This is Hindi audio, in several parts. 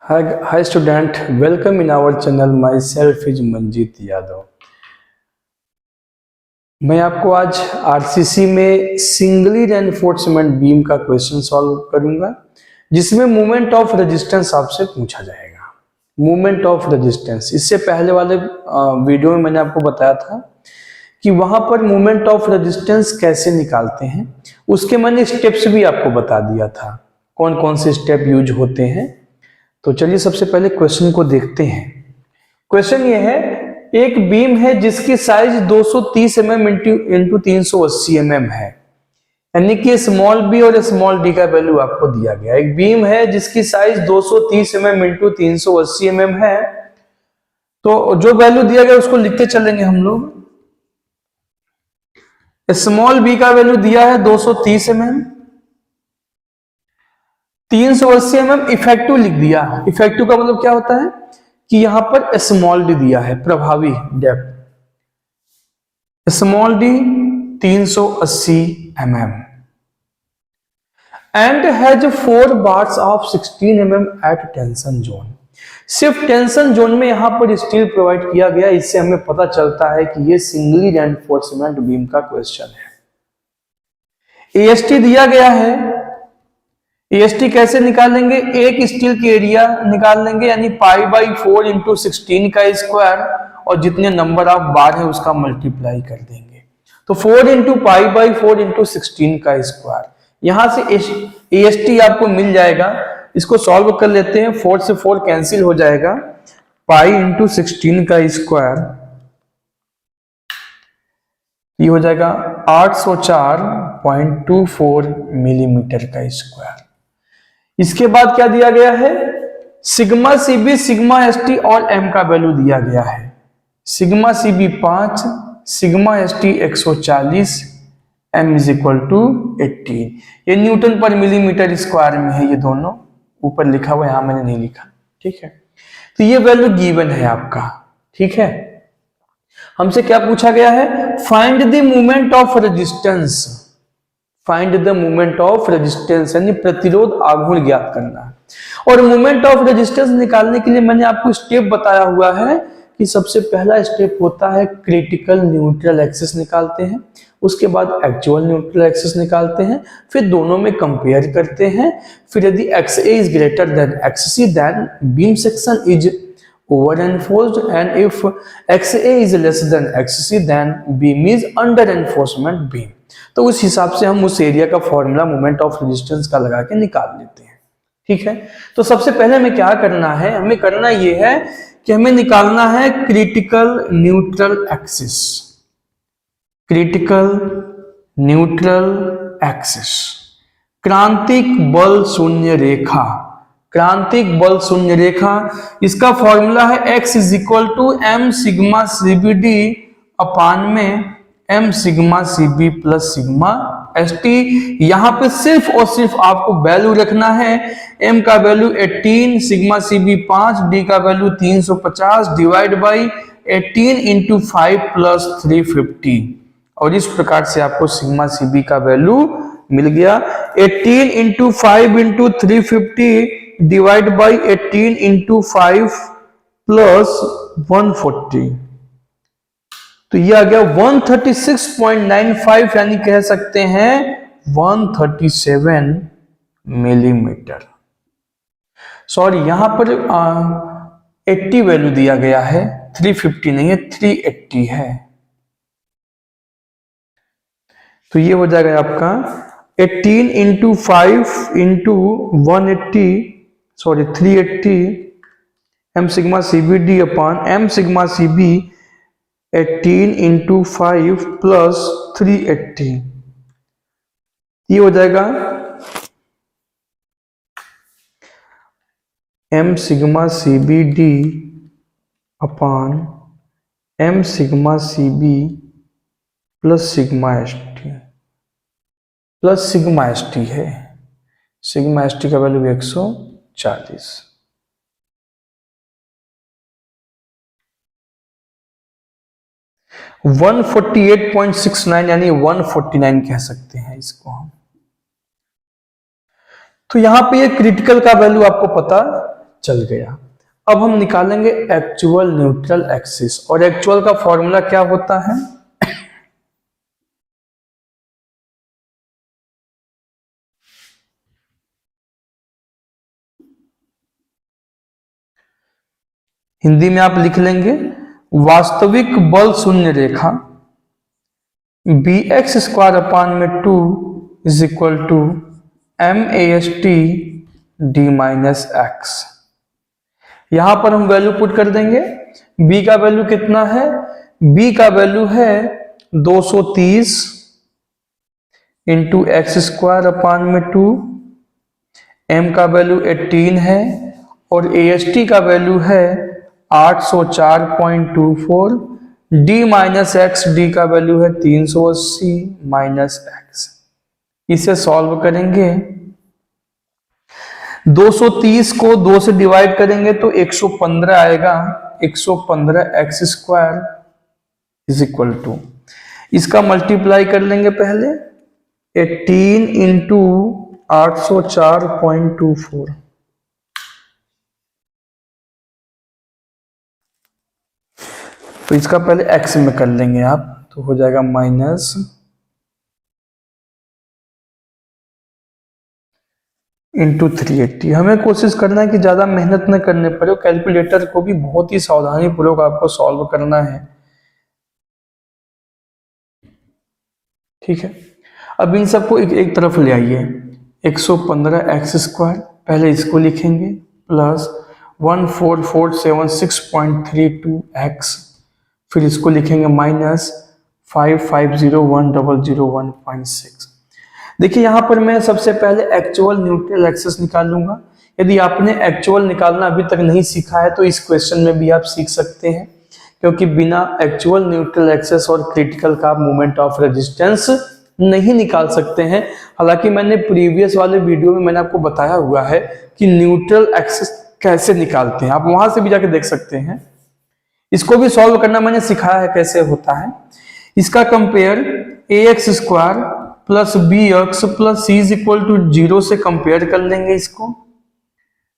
Hi student, welcome in our channel. Myself is Manjeet Yadav. मैं आपको आज आरसीसी में सिंगली रेनफोर्समेंट बीम का क्वेश्चन सॉल्व करूंगा, जिसमें मोमेंट ऑफ रेजिस्टेंस आपसे पूछा जाएगा। मोमेंट ऑफ रेजिस्टेंस, इससे पहले वाले वीडियो में मैंने आपको बताया था कि वहां पर मोमेंट ऑफ रेजिस्टेंस कैसे निकालते हैं। उसके मैंने स्टेप्स भी आपको बता दिया था, कौन कौन से स्टेप यूज होते हैं। तो चलिए सबसे पहले क्वेश्चन को देखते हैं। क्वेश्चन ये है, एक बीम है जिसकी साइज 230 mm इंटू 380 mm है, यानी कि स्मॉल बी और स्मॉल डी का वैल्यू आपको दिया गया। एक बीम है जिसकी साइज 230 mm इंटू 380 mm है, तो जो वैल्यू दिया गया उसको लिखते चलेंगे हम लोग। स्मॉल बी का वैल्यू दिया है 230 mm, 380 mm इफेक्टिव लिख दिया। इफेक्टिव का मतलब क्या होता है कि यहां पर स्मॉल डी दिया है, प्रभावी depth small d 380 mm and has 4 bars of 16 mm at tension zone. सिर्फ टेंशन जोन में यहां पर स्टील प्रोवाइड किया गया। इससे हमें पता चलता है कि यह सिंगली रेनफोर्समेंट बीम का क्वेश्चन है। एएसटी दिया गया है। एएसटी कैसे निकालेंगे? एक स्टील की एरिया निकाल लेंगे, यानी π/4 इंटू 16 का स्क्वायर, और जितने नंबर ऑफ बार है उसका मल्टीप्लाई कर देंगे। तो 4 इंटू π/4 इंटू 16 का स्क्वायर, यहां से एएसटी आपको मिल जाएगा। इसको सॉल्व कर लेते हैं। 4 से 4 कैंसिल हो जाएगा, पाई इंटू 16 का स्क्वायर, ये हो जाएगा 804.24 मिलीमीटर का स्क्वायर। इसके बाद क्या दिया गया है? सिग्मा सीबी, सिग्मा एसटी और एम का वैल्यू दिया गया है। सिग्मा सीबी 5, सिग्मा एसटी 140, एम इज इक्वल टू 18। ये न्यूटन पर मिलीमीटर स्क्वायर में है, ये दोनों ऊपर लिखा हुआ, यहां मैंने नहीं लिखा, ठीक है। तो ये वैल्यू गिवन है आपका, ठीक है। हमसे क्या पूछा गया है? Find the moment of resistance. Find the moment of resistance यानी प्रतिरोध आघूर्ण ज्ञात करना है। और मोमेंट ऑफ रेजिस्टेंस निकालने के लिए मैंने आपको स्टेप बताया हुआ है कि सबसे पहला स्टेप होता है क्रिटिकल न्यूट्रल एक्सिस निकालते हैं, उसके बाद एक्चुअल न्यूट्रल एक्सिस निकालते हैं, फिर दोनों में कंपेयर करते हैं। फिर यदि x a is greater than x c, then beam section is over enforced, and if x a is less than x c, then beam is under enforcement beam. तो उस हिसाब से हम उस एरिया का फॉर्मूला मोमेंट ऑफ रेजिस्टेंस का लगा के निकाल लेते हैं, ठीक है। तो सबसे पहले हमें क्या करना है? हमें करना यह है कि हमें निकालना है critical neutral axis. Critical neutral axis, क्रांतिक बल शून्य रेखा। क्रांतिक बल शून्य रेखा, इसका फॉर्मूला है x is equal to m sigma CBD upon में m sigma CB plus sigma ST। यहां पे सिर्फ और सिर्फ आपको वैल्यू रखना है। m का वैल्यू 18, सिग्मा CB 5, d का value 350 divide by 18 into 5 plus 350, और इस प्रकार से आपको सिग्मा CB का वैल्यू मिल गया। 18 into 5 into 350 divide by 18 into 5 plus 140, तो ये आ गया 136.95, यानी कह सकते हैं 137 मिलीमीटर। सॉरी, यहां पर 80 वैल्यू दिया गया है, 350 नहीं है, 380 है। तो ये हो जाएगा आपका 18 into 5 into 180, sorry 380, m sigma CBD अपान m sigma CB 18 into 5 plus 380, ये हो जाएगा m सिग्मा CBD अपान m sigma CB plus sigma ST, plus sigma ST है। सिग्मा ST का वैल्यू 140। - 148.69 यानी 149 कह सकते हैं इसको हम। तो यहां पे ये क्रिटिकल का वैल्यू आपको पता चल गया। अब हम निकालेंगे एक्चुअल न्यूट्रल एक्सिस, और एक्चुअल का फॉर्मूला क्या होता है? हिंदी में आप लिख लेंगे वास्तविक बल शून्य रेखा बी एक्स स्क्वायर अपान में 2 is equal to m a s t d minus x. यहां पर हम वैल्यू पुट कर देंगे। b का वैल्यू कितना है? b का वैल्यू है 230 इंटू एक्स स्क्वायर अपान में 2, m का वैल्यू 18 है और AST का वैल्यू है 804.24, d माइनस एक्स, डी का वैल्यू है 380 माइनस एक्स। इसे सॉल्व करेंगे, 230 को 2 से डिवाइड करेंगे तो 115 आएगा। 115 x square is equal to, इसका मल्टीप्लाई कर लेंगे पहले 18 इंटू 804.24, तो इसका पहले एक्स में कर लेंगे आप, तो हो जाएगा माइनस इंटू 380। हमें कोशिश करना है कि ज्यादा मेहनत न करने पड़े, कैलकुलेटर को भी बहुत ही सावधानी पूर्वक आपको सॉल्व करना है। ठीक है, अब इन सबको एक तरफ ले आइए। 115 एक्स स्क्वायर, पहले इसको लिखेंगे, प्लस 14476.32 एक्स, फिर इसको लिखेंगे माइनस 5501,001.6। देखिए यहां पर मैं सबसे पहले एक्चुअल न्यूट्रल एक्सिस निकालूंगा। यदि आपने एक्चुअल निकालना अभी तक नहीं सीखा है तो इस क्वेश्चन में भी आप सीख सकते हैं, क्योंकि बिना एक्चुअल न्यूट्रल एक्सिस और क्रिटिकल का मोमेंट ऑफ रेजिस्टेंस नहीं निकाल सकते हैं। हालांकि मैंने प्रीवियस वाले वीडियो में मैंने आपको बताया हुआ है कि न्यूट्रल एक्सिस कैसे निकालते हैं, आप वहां से भी जाके देख सकते हैं। इसको भी सॉल्व करना मैंने सिखाया है कैसे होता है। इसका compare a x square plus b x plus c is equal to 0 से कंपेयर कर लेंगे। इसको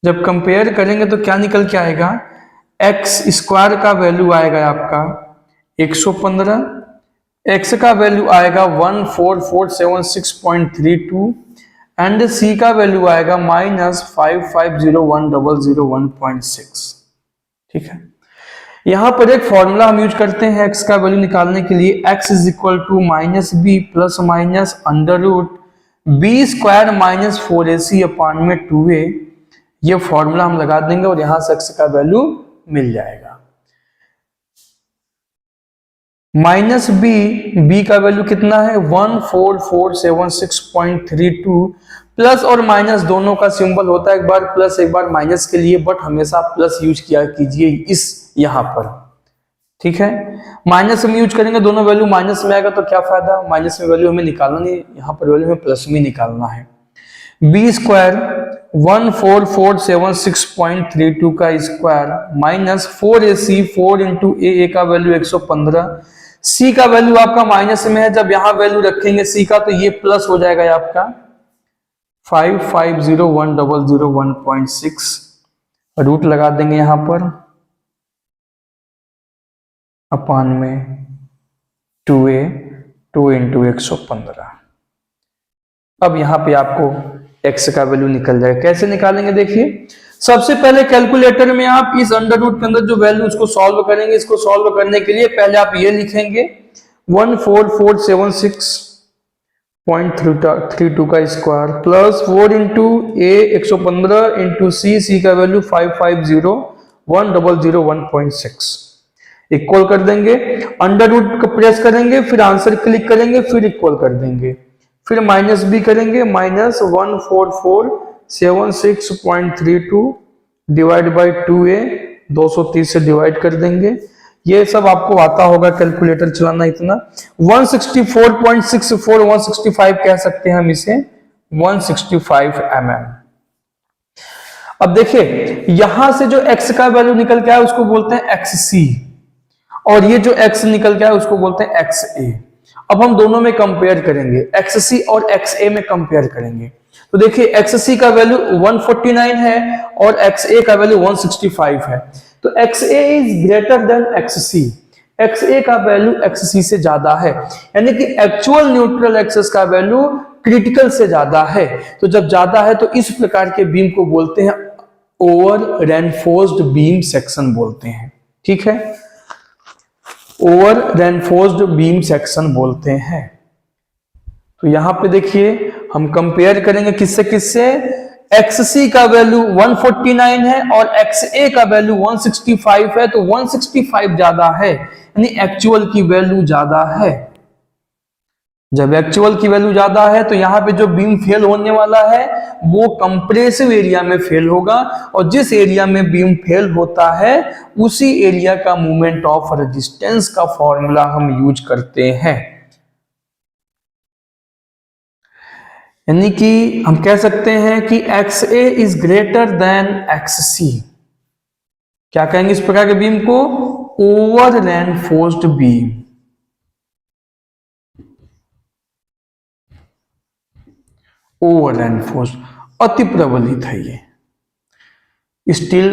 जब कंपेयर करेंगे तो क्या निकल के आएगा? एक्स स्क्वायर का वैल्यू आएगा आपका 115, एक्स का वैल्यू आएगा 14476.32 एंड सी का वैल्यू आएगा माइनस 5501,001.6। ठीक है, यहां पर एक फॉर्मूला हम यूज करते हैं एक्स का वैल्यू निकालने के लिए, x is equal to minus b plus minus under root b square minus 4ac upon में 2a। ये फॉर्मूला हम लगा देंगे और यहां से एक्स का वैल्यू मिल जाएगा। माइनस बी का वैल्यू कितना है? 14476.32, प्लस और माइनस दोनों का सिंबल होता है, एक बार प्लस एक बार माइनस के लिए, बट हमेशा प्लस यूज किया कीजिए इस यहां पर। ठीक है, माइनस हम यूज करेंगे, दोनों वैल्यू माइनस में आएगा तो क्या फायदा, माइनस में वैल्यू हमें निकालना नहीं, यहाँ पर वैल्यू हमें प्लस में निकालना है। बी स्क्वायर 14476.32 का स्क्वायर माइनस 4ac, 4 इंटू ए का वैल्यू 115, सी का वैल्यू आपका माइनस में है, जब यहां वैल्यू रखेंगे सी का तो ये प्लस हो जाएगा आपका 5501,001.6। रूट लगा देंगे यहां पर अपान में 2a, 2 इंटू 115। अब यहां पे आपको x का वैल्यू निकल जाएगा। कैसे निकालेंगे देखिए, सबसे पहले कैलकुलेटर में आप इस अंडर रूट के अंदर जो वैल्यू उसको सॉल्व करेंगे। इसको सॉल्व करने के लिए पहले आप ये लिखेंगे 14476.32 का स्क्वायर प्लस 4 इंटू ए 115 इंटू सी का वैल्यू 5501,001.6 इक्वल कर देंगे। अंडर रूट को प्रेस करेंगे, फिर आंसर क्लिक करेंगे, फिर इक्वल कर देंगे, फिर माइनस भी करेंगे, माइनस 14476.32 डिवाइड बाई 2a, 230 से डिवाइड कर देंगे। ये सब आपको आता होगा कैलकुलेटर चलाना इतना। 164.64, 165 कह सकते हैं हम इसे, 165 mm। अब देखिए यहां से जो x का वैल्यू निकल के आया उसको बोलते हैं xc, और ये जो x निकल के आया उसको बोलते हैं xa। अब हम दोनों में कंपेयर करेंगे, xc और xa में कंपेयर करेंगे। तो देखिए XC का वैल्यू 149 है और XA का वैल्यू 165 है। तो XA is greater then XC, XA का वैल्यू XC से ज्यादा है, यानी कि एक्चुअल न्यूट्रल एक्सिस का वैल्यू क्रिटिकल से ज्यादा है। तो जब ज्यादा है तो इस प्रकार के बीम को बोलते हैं ओवर रेनफोर्स्ड बीम सेक्शन बोलते हैं। ठीक है, ओवर रेनफोर्स्ड बीम सेक्शन बोलते हैं। तो यहां पे देखिए हम कंपेयर करेंगे किससे किससे, XC का वैल्यू 149 है और XA का वैल्यू 165 है, तो 165 ज्यादा है, यानी एक्चुअल की वैल्यू ज्यादा है। जब एक्चुअल की वैल्यू ज्यादा है तो यहां पे जो बीम फेल होने वाला है वो कंप्रेसिव एरिया में फेल होगा, और जिस एरिया में बीम फेल होता है उसी एरिया का मोमेंट ऑफ रेजिस्टेंस का फॉर्मूला हम यूज करते हैं। यानी कि हम कह सकते हैं कि XA is greater then XC। क्या कहेंगे इस प्रकार के बीम को, over reinforced beam. Over reinforced, अति प्रबलित है ये, स्टील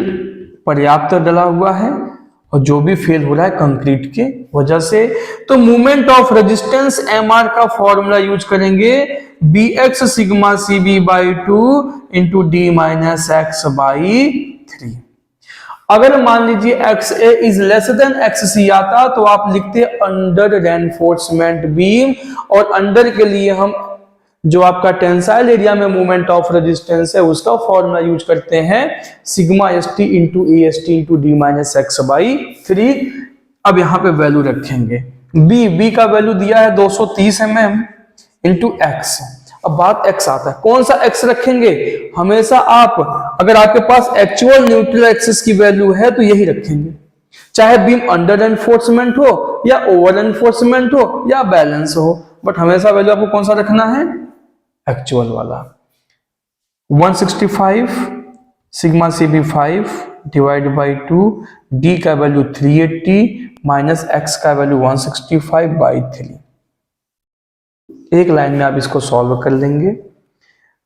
पर्याप्त डला हुआ है और जो भी फेल हो रहा है कंक्रीट के वजह से। तो मूवमेंट ऑफ रेजिस्टेंस MR का फॉर्मूला यूज करेंगे BX sigma CB by 2 into D minus x by 3। अगर मान लीजिए XA is less then XC आता तो आप लिखते अंडर रेनफोर्समेंट बीम, और अंडर के लिए हम जो आपका टेंसाइल एरिया में मूवमेंट ऑफ रेजिस्टेंस है उसका फॉर्मूला यूज करते हैं sigma ST into AST into D minus x by 3। अब यहां पे वैल्यू रखेंगे, B का वैल्यू दिया है 230 mm इंटू एक्स। अब बात x आता है, कौन सा x रखेंगे, हमेशा आप अगर आपके पास एक्चुअल न्यूट्रल एक्सिस की वैल्यू है तो यही रखेंगे, चाहे बीम अंडर एनफोर्समेंट हो या ओवर एनफोर्समेंट हो या बैलेंस हो, बट हमेशा वैल्यू आपको कौन सा रखना है, एक्चुअल वाला। 165 sigma CB 5 divide by 2, D का वैल्यू 380 माइनस x का वैल्यू 165 बाई 3। एक लाइन में आप इसको सॉल्व कर लेंगे।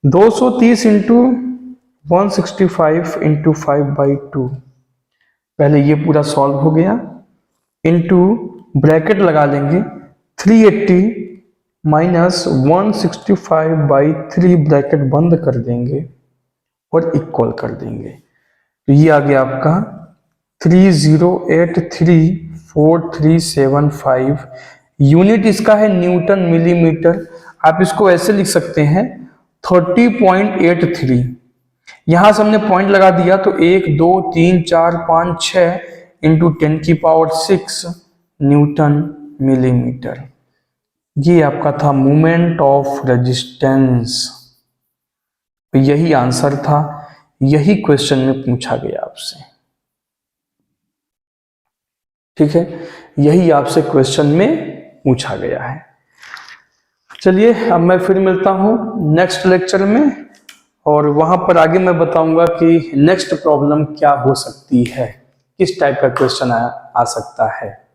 230 इंटू 165 इंटू 5 बाई 2, पहले ये पूरा सॉल्व हो गया, इंटू ब्रैकेट लगा लेंगे 380 माइनस 165 बाई 3, ब्रैकेट बंद कर देंगे और इक्वल कर देंगे। तो ये आ गया आपका 30834375। यूनिट इसका है न्यूटन मिलीमीटर। आप इसको ऐसे लिख सकते हैं 30.83। यहां से हमने पॉइंट लगा दिया तो 1 2 3 4 5 6 इंटू 10 की पावर 6 न्यूटन मिलीमीटर। ये आपका था मोमेंट ऑफ रेजिस्टेंस। यही आंसर था, यही क्वेश्चन में पूछा गया आपसे। ठीक है, यही आपसे क्वेश्चन में पूछा गया है। चलिए अब मैं फिर मिलता हूं नेक्स्ट लेक्चर में, और वहां पर आगे मैं बताऊंगा कि नेक्स्ट प्रॉब्लम क्या हो सकती है, किस टाइप का क्वेश्चन आ सकता है।